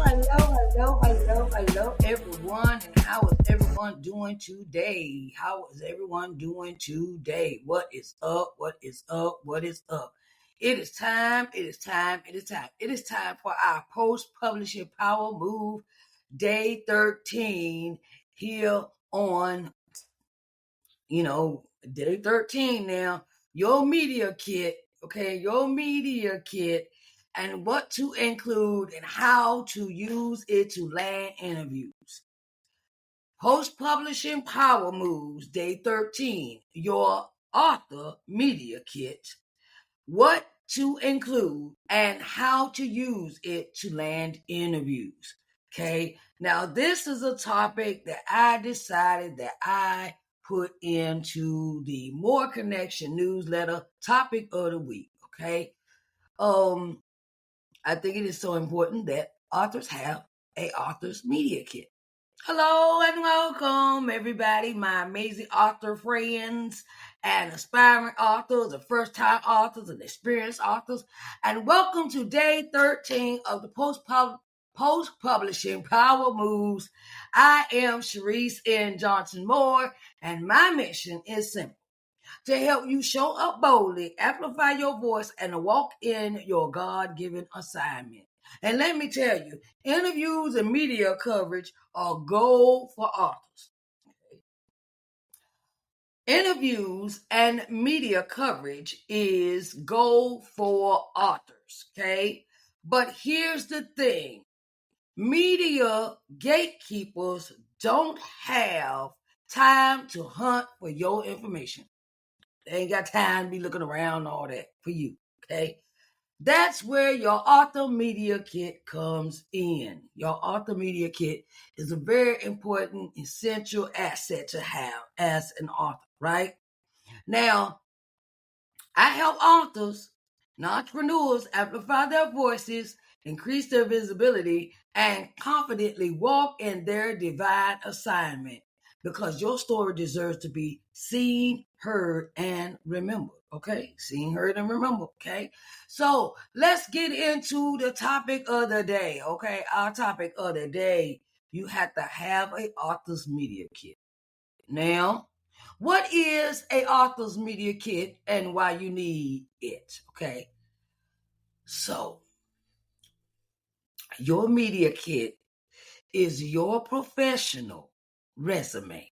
hello, everyone. And how is everyone doing today? How is everyone doing today? What is up? What is up? What is up? It is time. It is time. It is time. It is time for our post-publishing power move, day 13, here on, day 13 now. Your media kit, okay? Your media kit and what to include and how to use it to land interviews. Post Publishing Power Moves, Day 13, your author media kit. What to include and how to use it to land interviews. Okay, now this is a topic that I decided that I put into the More Connection newsletter topic of the week. Okay, I think it is so important that authors have a author's media kit. Hello and welcome, everybody, my amazing author friends and aspiring authors, and first-time authors and experienced authors, and welcome to day 13 of the post-publishing Power Moves. I am Sharice N. Johnson Moore, and my mission is simple: to help you show up boldly, amplify your voice, and walk in your God-given assignment. And let me tell you, interviews and media coverage are gold for authors. Interviews and media coverage is gold for authors, okay? But here's the thing. Media gatekeepers don't have time to hunt for your information. They ain't got time to be looking around and all that for you, okay? That's where your author media kit comes in. Your author media kit is a very important, essential asset to have as an author, right? Now, I help authors and entrepreneurs amplify their voices, increase their visibility, and confidently walk in their divine assignment, because your story deserves to be seen, heard, and remembered. Okay? Seen, heard, and remembered. Okay? So let's get into the topic of the day. Okay? Our topic of the day: you have to have an author's media kit. Now, what is a author's media kit and why you need it? Okay? So, your media kit is your professional resume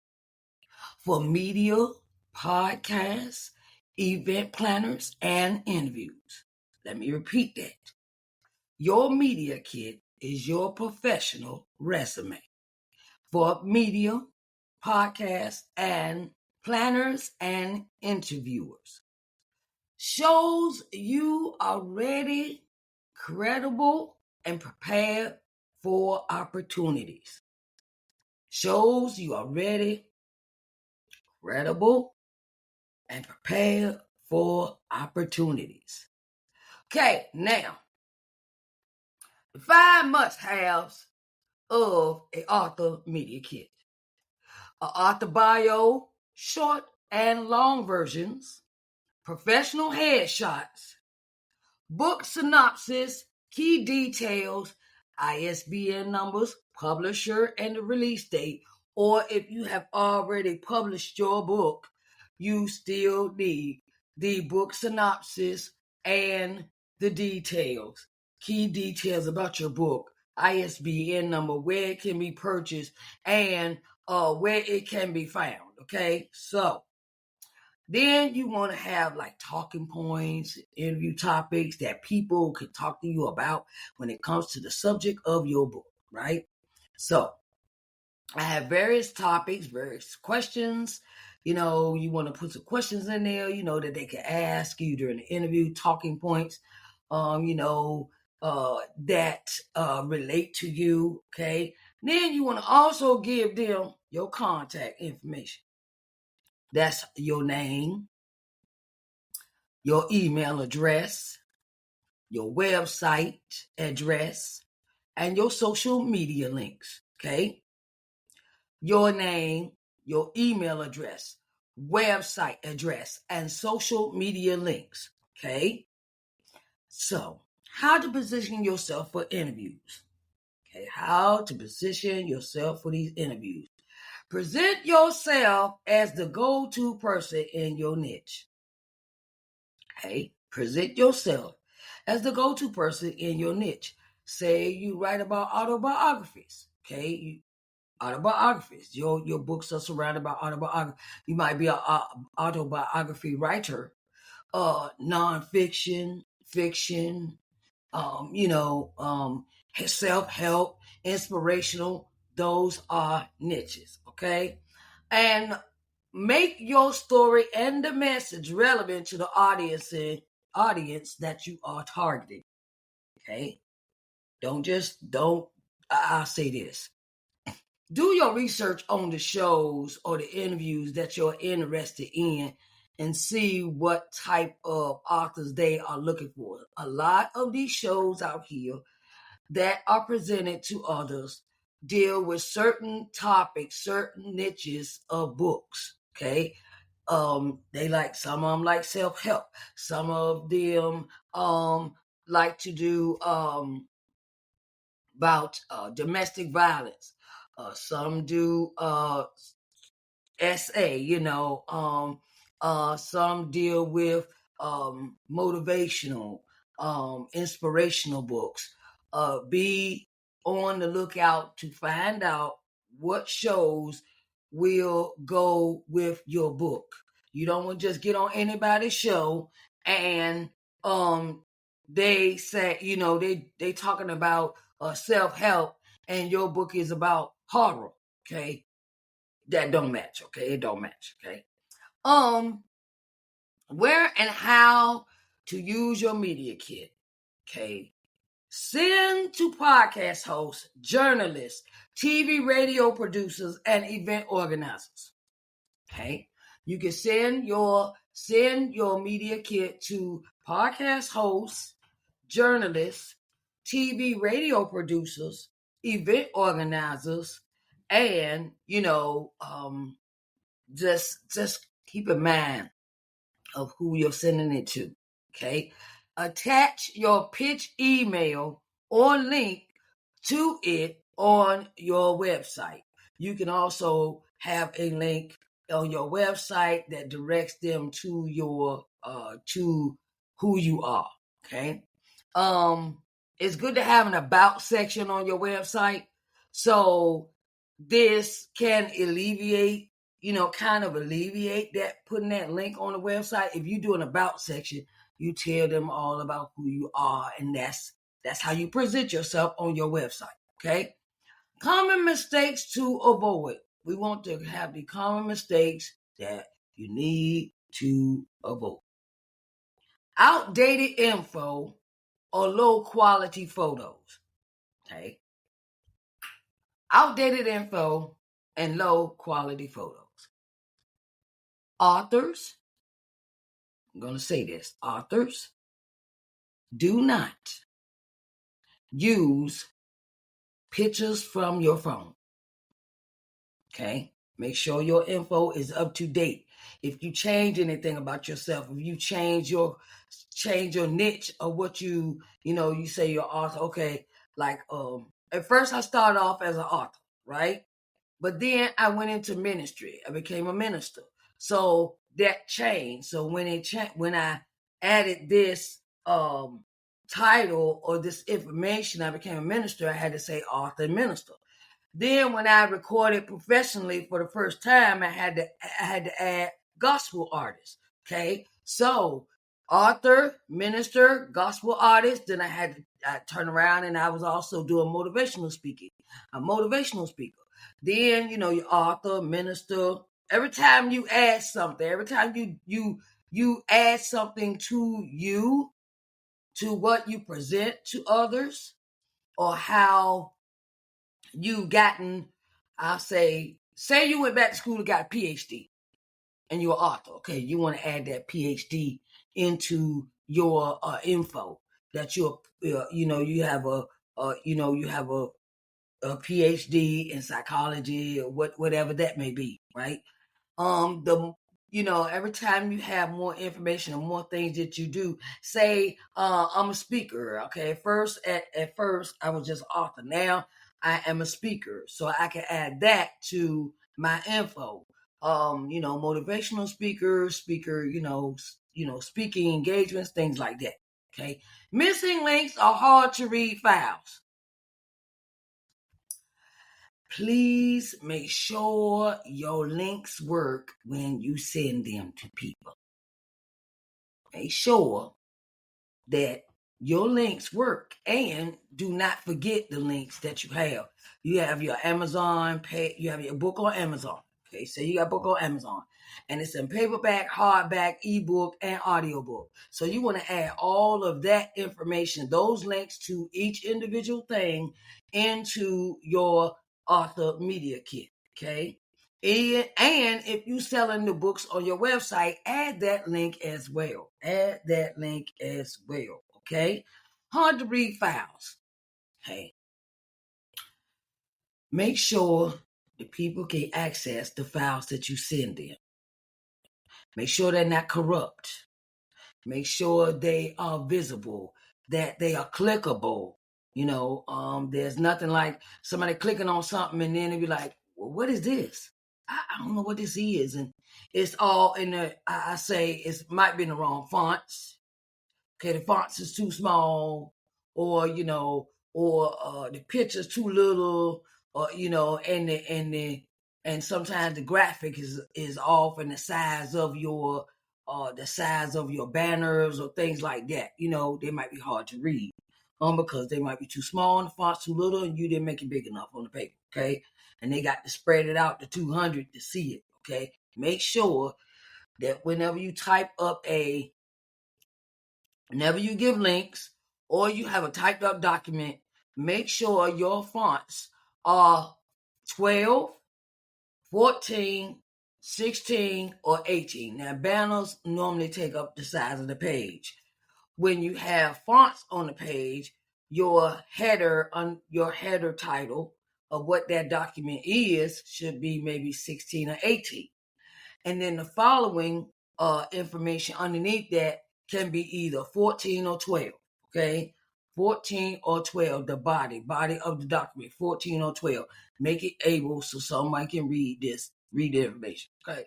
for media, podcasts, event planners, and interviews. Let me repeat that. Your media kit is your professional resume for media, podcasts, and planners and interviewers. Shows you are ready, credible, and prepared for opportunities. Shows you are ready, credible, and prepared for opportunities. Okay, now, the 5 must-haves of an author media kit. An author bio, short and long versions, professional headshots, book synopsis, key details, ISBN numbers, publisher, and the release date. Or if you have already published your book, you still need the book synopsis and the details, key details about your book, ISBN number, where it can be purchased, and where it can be found. Okay, so then you want to have like talking points, interview topics that people can talk to you about when it comes to the subject of your book, right? So I have various topics, various questions. You want to put some questions in there, that they can ask you during the interview, talking points, that relate to you, okay? Then you want to also give them your contact information. That's your name, your email address, your website address, and your social media links, okay? Your name, your email address, website address, and social media links, okay? So, how to position yourself for interviews, Okay, how to position yourself for these interviews. Present yourself as the go-to person in your niche. Okay, present yourself as the go-to person in your niche. Say you write about autobiographies. Okay, autobiographies. Your books are surrounded by autobiography. You might be an autobiography writer, nonfiction, fiction, self-help, inspirational. Those are niches, okay? And make your story and the message relevant to the audience that you are targeting, okay? I'll say this. Do your research on the shows or the interviews that you're interested in and see what type of authors they are looking for. A lot of these shows out here that are presented to others deal with certain topics, certain niches of books. Okay. They like some of them like self-help. Some of them like to do about domestic violence. Some do essay, some deal with motivational, inspirational books. Be on the lookout to find out what shows will go with your book. You don't want to just get on anybody's show and they say, they talking about self-help and your book is about horror. Okay. That don't match, okay? It don't match, okay? Where and how to use your media kit, okay? Send to podcast hosts, journalists, TV, radio producers, and event organizers, okay? You can send your media kit to podcast hosts, journalists, TV, radio producers, event organizers, and just keep in mind of who you're sending it to. Okay. Attach your pitch email or link to it on your website. You can also have a link on your website that directs them to your to who you are. Okay. It's good to have an about section on your website. So this can alleviate that, putting that link on the website. If you do an about section, you tell them all about who you are, and that's how you present yourself on your website. Okay. Common mistakes to avoid. We want to have the common mistakes that you need to avoid. Outdated info or low quality photos. Okay. Outdated info and low quality photos. Authors, I'm going to say this, authors do not use pictures from your phone. Okay. Make sure your info is up to date. If you change anything about yourself, if you change your niche or what you say you're author. Okay. Like, at first I started off as an author, right? But then I went into ministry. I became a minister. So that changed. So when I added this title or this information, I became a minister. I had to say author and minister. Then when I recorded professionally for the first time, I had to add gospel artist. Okay, so author, minister, gospel artist. Then I turn around and I was also doing motivational speaking. A motivational speaker. Then your author, minister. Every time you add something, every time you add something to what you present to others, or how you've gotten, I'll say you went back to school and got a PhD and you're an author. Okay, you want to add that PhD into your info that you have a PhD in psychology or whatever that may be, right? every time you have more information and more things that you do, say, I'm a speaker. Okay. At first I was just author. Now I am a speaker. So I can add that to my info. Motivational speaker, speaking engagements, things like that. Okay. Missing links are hard to read files. Please make sure your links work when you send them to people. Make sure that your links work, and do not forget the links that you have. You have your Amazon pay, you have your book on Amazon. Okay, so you got a book on Amazon, and it's in paperback, hardback, ebook, and audiobook. So you want to add all of that information, those links to each individual thing, into your author media kit. Okay. And if you're selling the books on your website, add that link as well. Okay. Hard to read files. Hey, make sure the people can access the files that you send them. Make sure they're not corrupt. Make sure they are visible, that they are clickable. There's nothing like somebody clicking on something and then they be like, well, what is this? I don't know what this is. And it's all in the, I say it might be in the wrong fonts. Okay, the fonts is too small, or the picture's too little, or and sometimes the graphic is off in the size of your banners or things like that. They might be hard to read. Because they might be too small and the font's too little and you didn't make it big enough on the paper, okay? And they got to spread it out to 200 to see it, okay? Make sure that whenever you give links or you have a typed up document, make sure your fonts are 12, 14, 16, or 18. Now, banners normally take up the size of the page. When you have fonts on the page, your header title of what that document is should be maybe 16 or 18. And then the following information underneath that can be either 14 or 12. Okay, 14 or 12, the body of the document, 14 or 12. Make it able so somebody can read the information. Okay,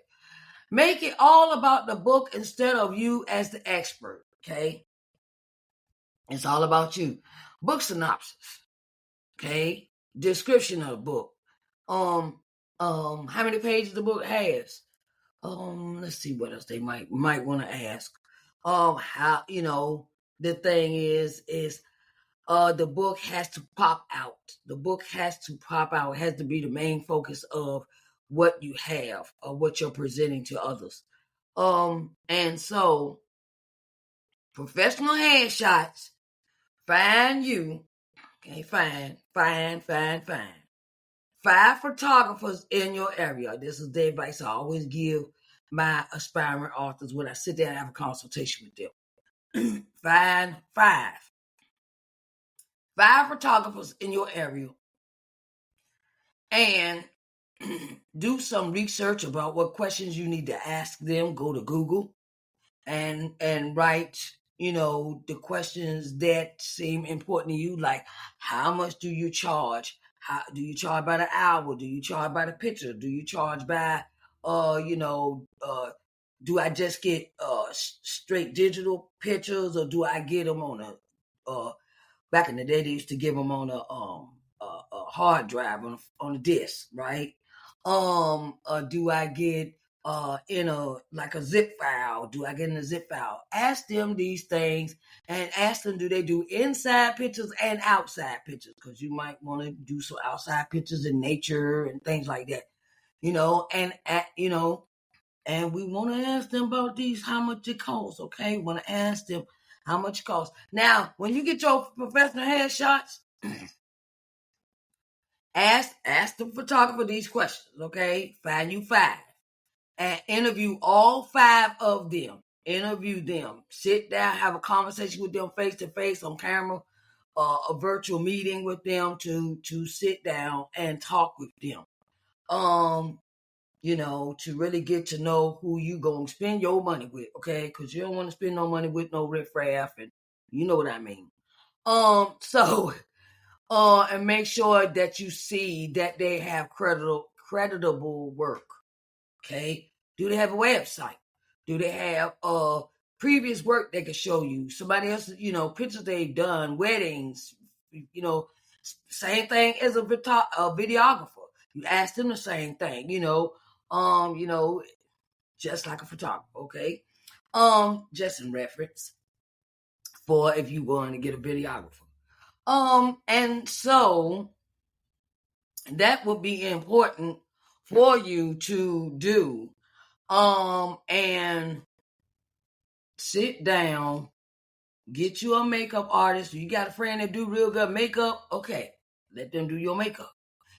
make it all about the book instead of you as the expert. Okay, it's all about you. Book synopsis. Okay, description of the book. How many pages the book has. Let's see what else they might want to ask. How the thing is the book has to pop out. The book has to pop out. It has to be the main focus of what you have or what you're presenting to others. And so professional headshots. Find you. Okay, find 5 photographers in your area. This is the advice I always give my aspiring authors when I sit there and have a consultation with them. Find 5 photographers in your area and do some research about what questions you need to ask them. Go to Google and write, the questions that seem important to you, like how much do you charge? How do you charge by the hour? Do you charge by the picture? Do you charge by do I just get straight digital pictures, or do I get them on a back in the day they used to give them on a hard drive on a disc, right? Do I get in a zip file? Do I get in a zip file? Ask them these things and ask them, do they do inside pictures and outside pictures? Because you might want to do some outside pictures in nature and things like that, and we want to ask them about these, how much it costs, okay? We want to ask them how much it costs. Now, when you get your professional headshots, ask the photographer these questions, okay? Find you 5. And interview all 5 of them. Interview them. Sit down, have a conversation with them face to face on camera, a virtual meeting with them to sit down and talk with them. to really get to know who you gonna spend your money with, okay? Because you don't want to spend no money with no riffraff, and you know what I mean. So, and make sure that you see that they have creditable work, okay? Do they have a website? Do they have previous work they can show you? Somebody else, pictures they've done, weddings, same thing as a videographer. You ask them the same thing, just like a photographer, okay? Just in reference for if you want to get a videographer. And so that would be important for you to do. And sit down, get you a makeup artist. You got a friend that do real good makeup, okay, let them do your makeup.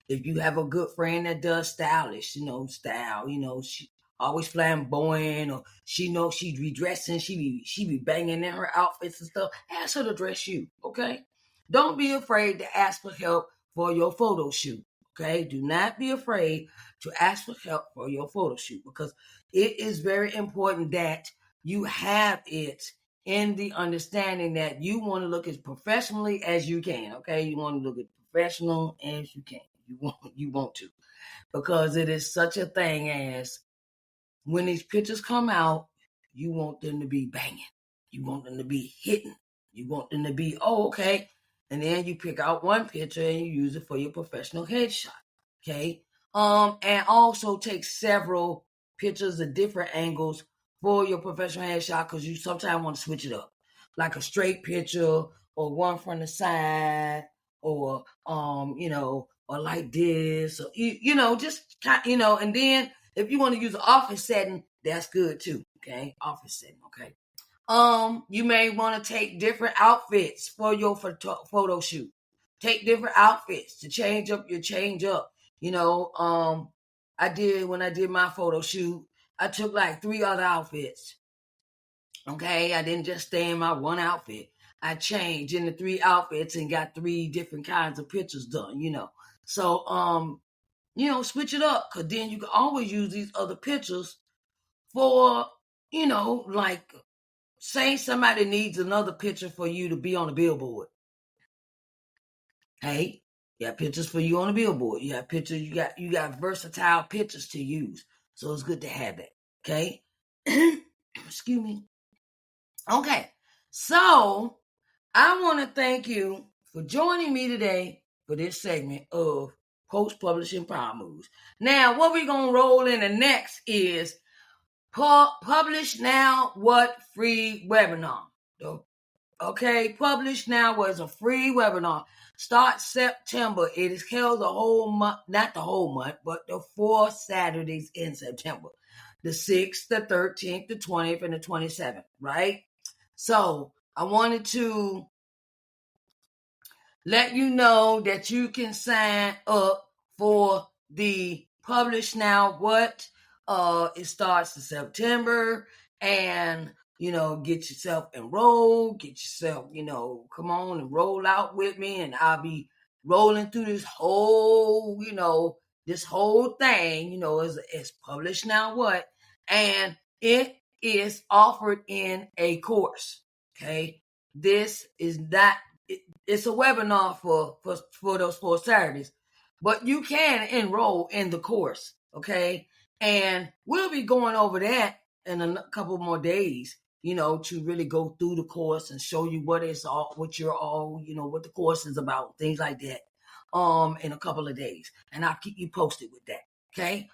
If you have a good friend that does stylish, style, she always flamboyant, or she knows she be dressing, she be banging in her outfits and stuff, ask her to dress you, okay? Don't be afraid to ask for help for your photo shoot, okay? Do not be afraid to ask for help for your photo shoot, because it is very important that you have it in the understanding that you want to look as professionally as you can, okay? You want to look as professional as you can. You want to, because it is such a thing as when these pictures come out, you want them to be banging, you want them to be hitting, you want them to be okay, and then you pick out one picture and you use it for your professional headshot, okay? And also take several pictures of different angles for your professional headshot, because you sometimes want to switch it up, like a straight picture or one from the side, or or like this, or just and then if you want to use an office setting, that's good too. Okay, office setting. Okay. You may want to take different outfits for your photo shoot. Take different outfits to change up. I did when I did my photo shoot. I took like 3 other outfits. Okay, I didn't just stay in my one outfit. I changed in the 3 outfits and got 3 different kinds of pictures done. So switch it up, because then you can always use these other pictures for, like, say somebody needs another picture for you to be on the billboard. Hey, you got pictures for you on the billboard. You have pictures, you got versatile pictures to use. So it's good to have that. Okay. Excuse me. Okay. So I want to thank you for joining me today for this segment of Post Publishing Power Moves. Now, what we're going to roll into next is Publish Now What free webinar. Okay, Publish Now was a free webinar. Start September. It is held the whole month, not the whole month, but the 4 Saturdays in September. The 6th, the 13th, the 20th, and the 27th, right? So I wanted to let you know that you can sign up for the Publish Now What. It starts in September, and get yourself enrolled, get yourself, come on and roll out with me, and I'll be rolling through this whole, thing, as Publish Now What, and it is offered in a course. Okay, this is not. It's a webinar for those 4 Saturdays, but you can enroll in the course. Okay, and we'll be going over that in a couple more days, to really go through the course and show you what the course is about, things like that, in a couple of days. And I'll keep you posted with that. Okay.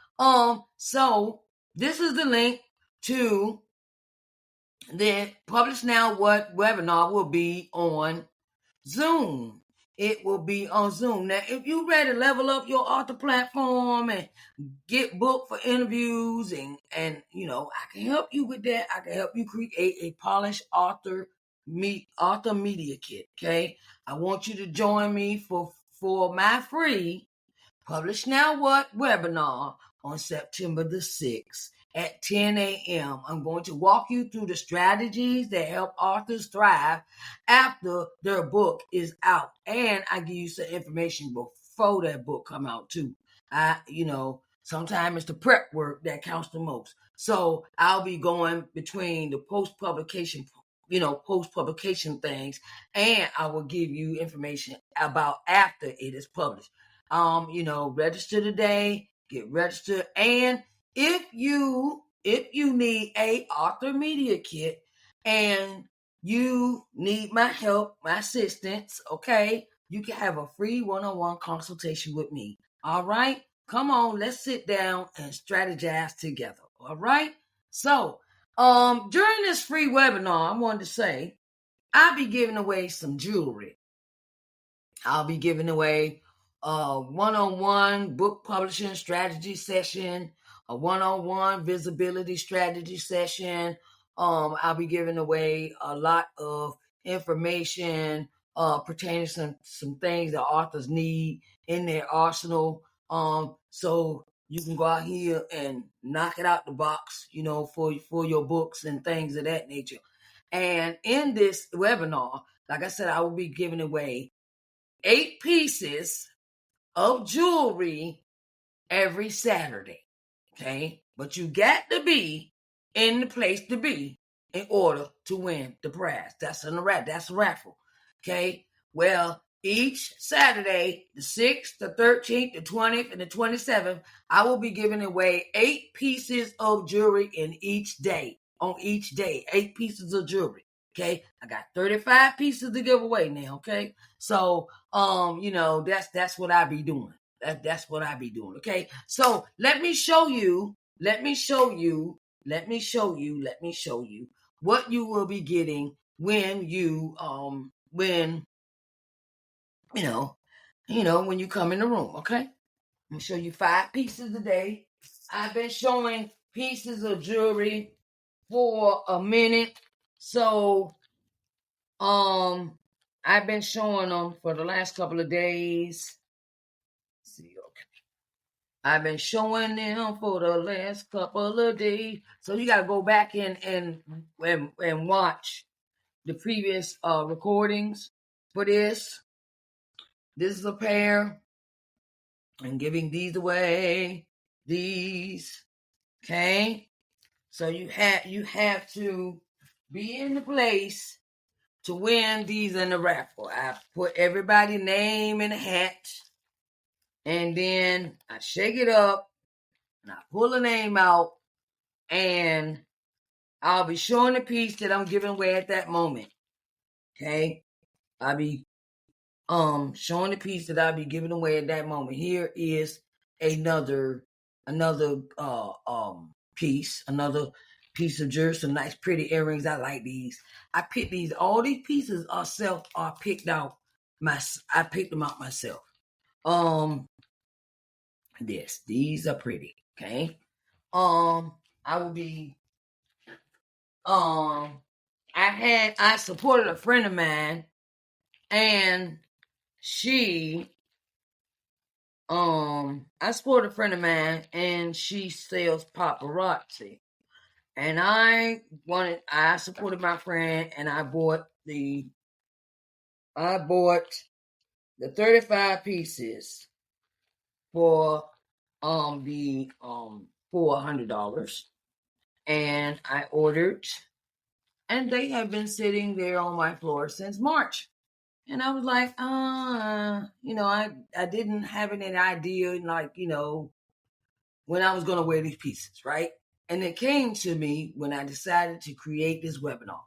So this is the link to the Publish Now What webinar. Will be on Zoom. It will be on Zoom. Now, if you're ready to level up your author platform and get booked for interviews, and I can help you with that. I can help you create a polished author media kit. Okay, I want you to join me for my free Publish Now What webinar on September the 6th at 10 a.m. I'm going to walk you through the strategies that help authors thrive after their book is out. And I give you some information before that book come out too. Sometimes it's the prep work that counts the most. So I'll be going between the post-publication things, and I will give you information about after it is published. Register today, get registered. And if you need a author media kit and you need my help, my assistance, okay, you can have a free one-on-one consultation with me. All right? Come on, let's sit down and strategize together. All right? So, during this free webinar, I wanted to say I'll be giving away some jewelry. I'll be giving away a one-on-one book publishing strategy session, a one-on-one visibility strategy session. I'll be giving away a lot of information pertaining to some things that authors need in their arsenal. So you can go out here and knock it out the box, for your books and things of that nature. And in this webinar, like I said, I will be giving away 8 pieces of jewelry every Saturday. Okay? But you got to be in the place to be in order to win the prize. That's a raffle. Okay? Well, each Saturday, the 6th, the 13th, the 20th, and the 27th, I will be giving away 8 pieces of jewelry in each day. On each day, 8 pieces of jewelry. Okay, I got 35 pieces to give away now. Okay, so that's what I be doing. That's what I be doing. Okay, so let me show you what you will be getting when you when you come in the room. Okay, I'm gonna show you 5 pieces a day. I've been showing pieces of jewelry for a minute. So, I've been showing them for the last couple of days. Let's see, okay. I've been showing them for the last couple of days. So you gotta go back and watch the previous recordings for this. This is a pair. I'm giving these away. These, okay. So you have to be in the place to win these in the raffle. I put everybody's name in a hat, and then I shake it up, and I pull a name out, and I'll be showing the piece that I'm giving away at that moment. Okay? I'll be showing the piece that I'll be giving away at that moment. Here is another piece, another piece of jewelry, some nice pretty earrings. I like these. I picked these. All these pieces are picked out. I picked them out myself. These are pretty. Okay. I will be. I supported a friend of mine, and she. I supported a friend of mine, and she sells paparazzi. And I supported my friend, and I bought the 35 pieces for $100. And I ordered, and they have been sitting there on my floor since March. And I was like, I didn't have any idea, when I was going to wear these pieces, right? And it came to me when I decided to create this webinar.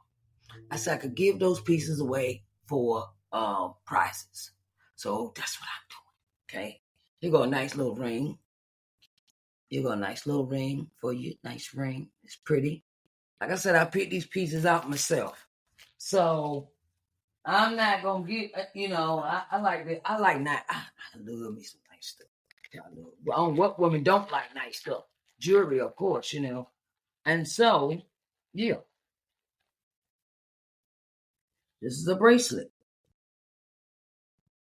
I said I could give those pieces away for prizes. So that's what I'm doing. Okay. You got a nice little ring. For you. Nice ring. It's pretty. Like I said, I picked these pieces out myself. So I'm not gonna get, I like that. I love me some nice stuff. What women don't like nice stuff? Jewelry, of course, And so, yeah. This is a bracelet.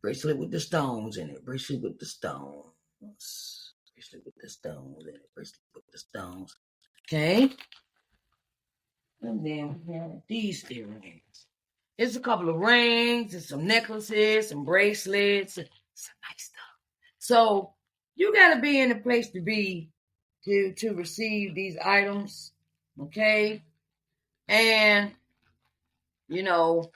Bracelet with the stones in it. Bracelet with the stones in it. Okay. And then we have these earrings. It's a couple of rings and some necklaces, some bracelets, some nice stuff. So You got to be in a place to be to receive these items, okay? And you know,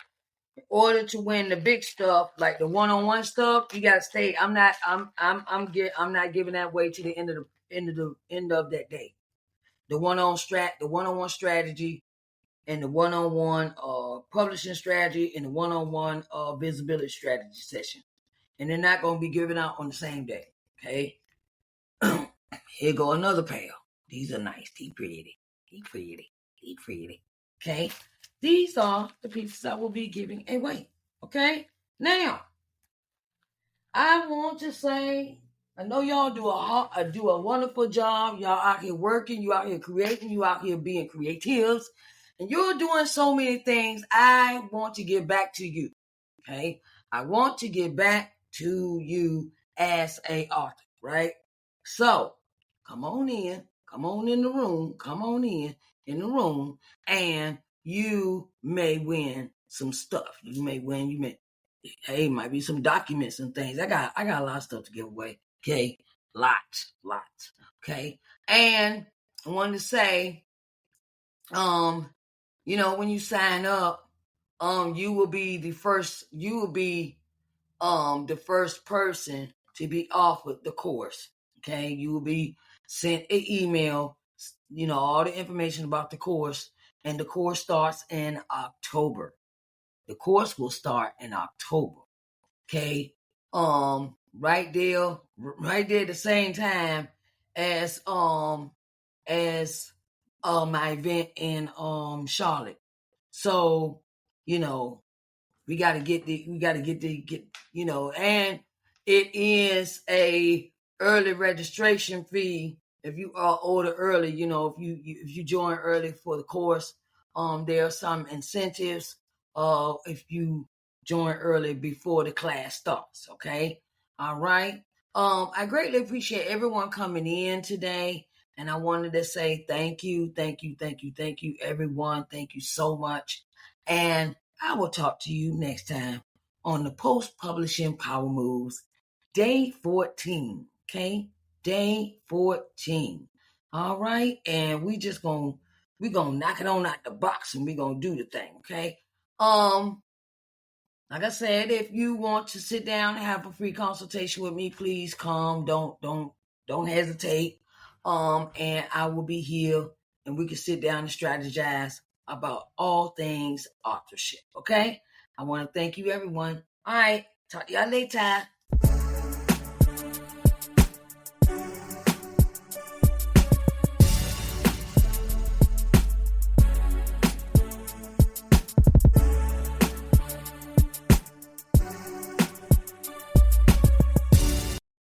in order to win the big stuff, like the one-on-one stuff, you got to stay. I'm not giving that way to the end of that day. The one-on-one strategy, and the one-on-one publishing strategy, and the one-on-one visibility strategy session. And they're not going to be given out on the same day. Okay. Here go another pair. These are nice. These pretty. These pretty. These pretty. Okay. These are the pieces I will be giving away. Okay. Now, I want to say, I know y'all do a wonderful job. Y'all out here working. You out here creating. You out here being creatives. And you're doing so many things. I want to give back to you. Okay. I want to give back to you as a author, right? So come on in the room, come on in the room, and you may win some stuff. Hey, it might be some documents and things. I got a lot of stuff to give away. Okay. Lots. Okay. And I wanted to say, when you sign up, you will be the first person to be offered the course. Okay. You will be sent an email, all the information about the course, and the course starts in October. The course will start in October. Okay. Right there at the same time as my event in Charlotte. So, we gotta get and it is a early registration fee. If you are order early, if you join early for the course, there are some incentives. If you join early before the class starts, okay? All right. I greatly appreciate everyone coming in today, and I wanted to say thank you, everyone. Thank you so much, and I will talk to you next time on the Post-Publishing Power Moves, day 14. Okay, day 14. All right, and we're gonna knock it on out the box, and we're gonna do the thing. Okay. Like I said, if you want to sit down and have a free consultation with me, please come. Don't hesitate. And I will be here, and we can sit down and strategize about all things authorship. Okay. I want to thank you, everyone. All right. Talk to y'all later.